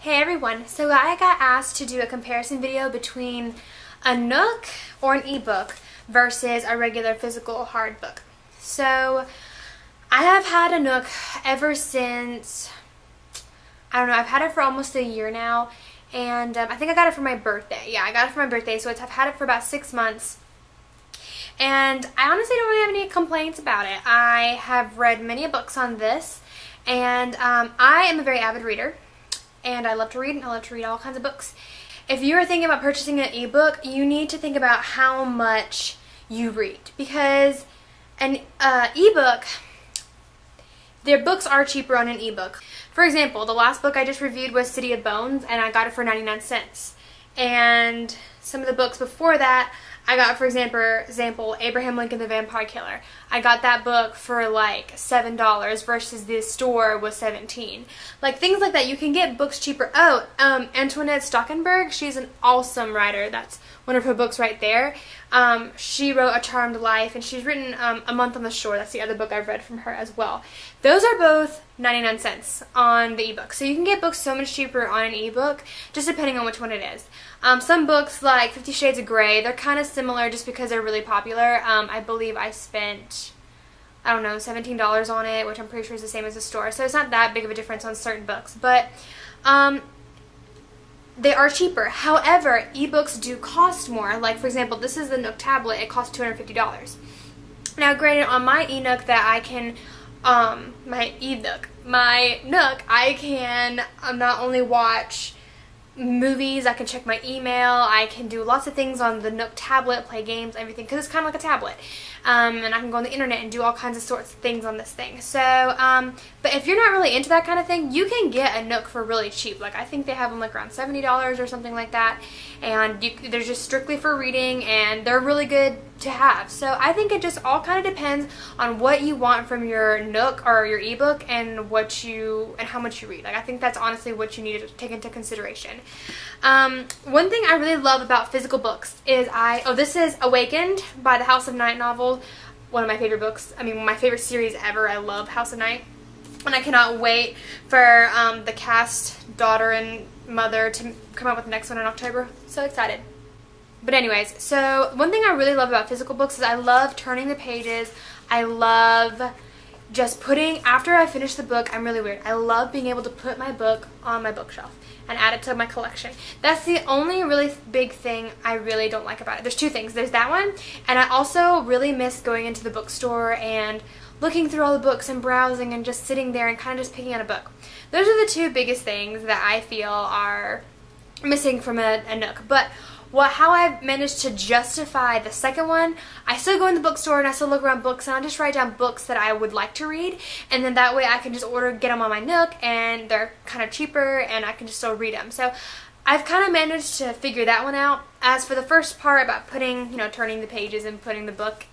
Hey everyone, so I got asked to do a comparison video between a Nook or an ebook versus a regular physical hard book. So I have had a Nook ever since, I don't know, I've had it for almost a year now, and I think I got it for my birthday. Yeah, I got it for my birthday, so I've had it for about 6 months. And I honestly don't really have any complaints about it. I have read many books on this, and I am a very avid reader. And I love to read, and I love to read all kinds of books. If you are thinking about purchasing an ebook, you need to think about how much you read. Because an ebook, their books are cheaper on an ebook. For example, the last book I just reviewed was City of Bones, and I got it for 99 cents. And some of the books before that, I got, for example, Abraham Lincoln the Vampire Killer. I got that book for like $7 versus the store was $17. Like things like that. You can get books cheaper. Oh, Antoinette Stockenberg, she's an awesome writer. That's one of her books right there. She wrote A Charmed Life, and she's written A Month on the Shore. That's the other book I've read from her as well. Those are both 99 cents on the ebook. So you can get books so much cheaper on an ebook, just depending on which one it is. Some books like 50 Shades of Grey, they're kind of similar just because they're really popular. I believe I spent, I don't know, $17 on it, which I'm pretty sure is the same as the store. So it's not that big of a difference on certain books. But they are cheaper. However, ebooks do cost more. Like, for example, this is the Nook Tablet. It costs $250. Now, granted, on my eNook that I can, my Nook, I can not only watch movies, I can check my email, I can do lots of things on the Nook Tablet, play games, everything, because it's kind of like a tablet. And I can go on the internet and do all kinds of sorts of things on this thing. So, but if you're not really into that kind of thing, you can get a Nook for really cheap. Like, I think they have them like around $70 or something like that. And they're just strictly for reading, and they're really good to have. So I think it just all kind of depends on what you want from your Nook or your ebook and how much you read. Like, I think that's honestly what you need to take into consideration. One thing I really love about physical books is this is Awakened by the House of Night novel. One of my favorite books. I mean, my favorite series ever. I love House of Night. And I cannot wait for the cast, daughter and mother to come out with the next one in October. So excited. But anyways, so one thing I really love about physical books is I love turning the pages. I love just after I finish the book, I'm really weird. I love being able to put my book on my bookshelf and add it to my collection. That's the only really big thing I really don't like about it. There's two things. There's that one, and I also really miss going into the bookstore and looking through all the books and browsing and just sitting there and kind of just picking out a book. Those are the two biggest things that I feel are missing from a Nook. But how I've managed to justify the second one, I still go in the bookstore and I still look around books, and I just write down books that I would like to read, and then that way I can just get them on my Nook, and they're kind of cheaper, and I can just still read them. So I've kind of managed to figure that one out. As for the first part about turning the pages and putting the book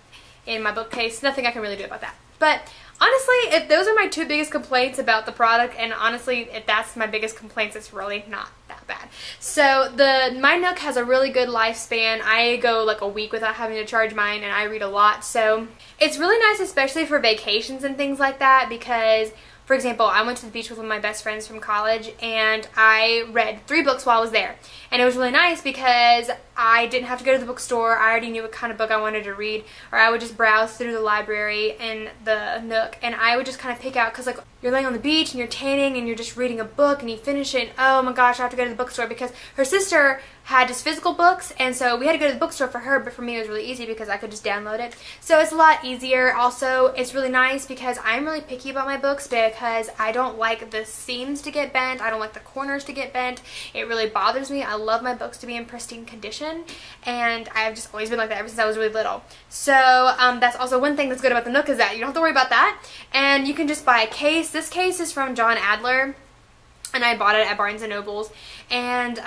in my bookcase, nothing I can really do about that. But honestly, if those are my two biggest complaints about the product, and honestly, if that's my biggest complaints, it's really not that bad. So my Nook has a really good lifespan. I go like a week without having to charge mine, and I read a lot. So it's really nice, especially for vacations and things like that, because, for example, I went to the beach with one of my best friends from college, and I read 3 books while I was there. And it was really nice because I didn't have to go to the bookstore. I already knew what kind of book I wanted to read, or I would just browse through the library in the Nook, and I would just kind of pick out, because like you're laying on the beach and you're tanning and you're just reading a book and you finish it, and oh my gosh, I have to go to the bookstore, because her sister had just physical books, and so we had to go to the bookstore for her, but for me it was really easy because I could just download it. So it's a lot easier. Also, it's really nice because I'm really picky about my books, because I don't like the seams to get bent. I don't like the corners to get bent. It really bothers me. I love my books to be in pristine condition, and I've just always been like that ever since I was really little. So that's also one thing that's good about the Nook, is that you don't have to worry about that, and you can just buy a case. This case is from John Adler, and I bought it at Barnes & Noble's, and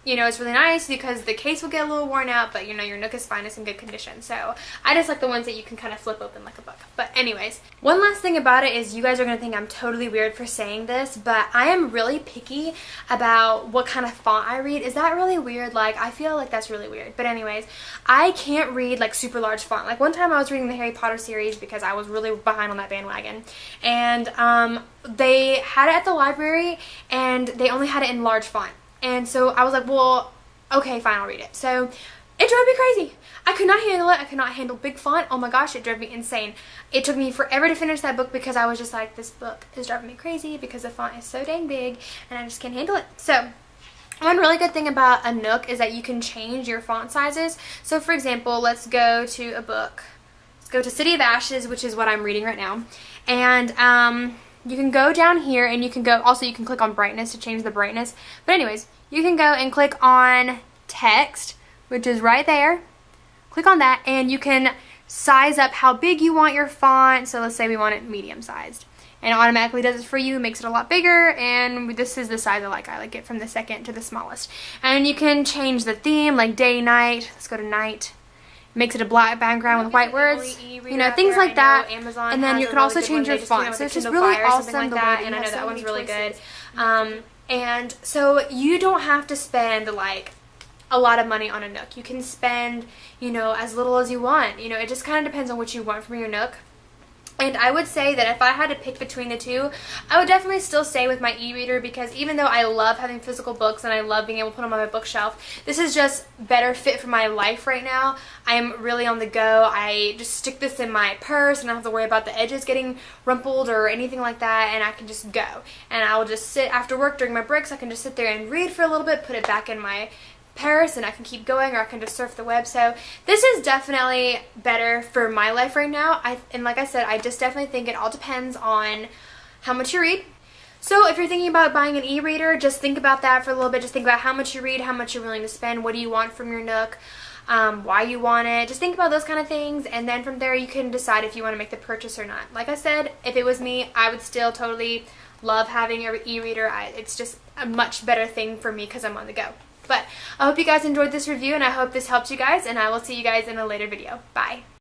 you know, it's really nice because the case will get a little worn out, but you know, your Nook is fine. It's in good condition. So I just like the ones that you can kind of flip open like a book. But anyways, one last thing about it is you guys are going to think I'm totally weird for saying this, but I am really picky about what kind of font I read. Is that really weird? Like, I feel like that's really weird. But anyways, I can't read like super large font. Like one time I was reading the Harry Potter series because I was really behind on that bandwagon. And they had it at the library and they only had it in large font. And so I was like, well, okay, fine, I'll read it. So it drove me crazy. I could not handle it. I could not handle big font. Oh my gosh, it drove me insane. It took me forever to finish that book because I was just like, this book is driving me crazy because the font is so dang big and I just can't handle it. So one really good thing about a Nook is that you can change your font sizes. So for example, let's go to a book. Let's go to City of Ashes, which is what I'm reading right now. And you can go down here and you can go, also you can click on brightness to change the brightness. But anyways, you can go and click on text, which is right there. Click on that and you can size up how big you want your font. So let's say we want it medium sized. And it automatically does it for you, makes it a lot bigger, and this is the size I like. I like it from the second to the smallest. And you can change the theme, like day, night. Let's go to night. Makes it a black background with white words, you know, things like that. And then you can also change your font. So it's just really awesome the way that, and I know that one's really good. And so you don't have to spend like a lot of money on a Nook. You can spend, you know, as little as you want. You know, it just kind of depends on what you want from your Nook. And I would say that if I had to pick between the two, I would definitely still stay with my e-reader because even though I love having physical books and I love being able to put them on my bookshelf, this is just better fit for my life right now. I'm really on the go. I just stick this in my purse and I don't have to worry about the edges getting rumpled or anything like that, and I can just go. And I will just sit after work during my breaks. I can just sit there and read for a little bit, put it back in my Paris, and I can keep going, or I can just surf the web. So this is definitely better for my life right now. And like I said, I just definitely think it all depends on how much you read. So if you're thinking about buying an e-reader, just think about that for a little bit. Just think about how much you read, how much you're willing to spend, what do you want from your Nook, why you want it. Just think about those kind of things, and then from there you can decide if you want to make the purchase or not. Like I said, if it was me, I would still totally love having an e-reader. It's just a much better thing for me because I'm on the go. But I hope you guys enjoyed this review, and I hope this helped you guys, and I will see you guys in a later video. Bye.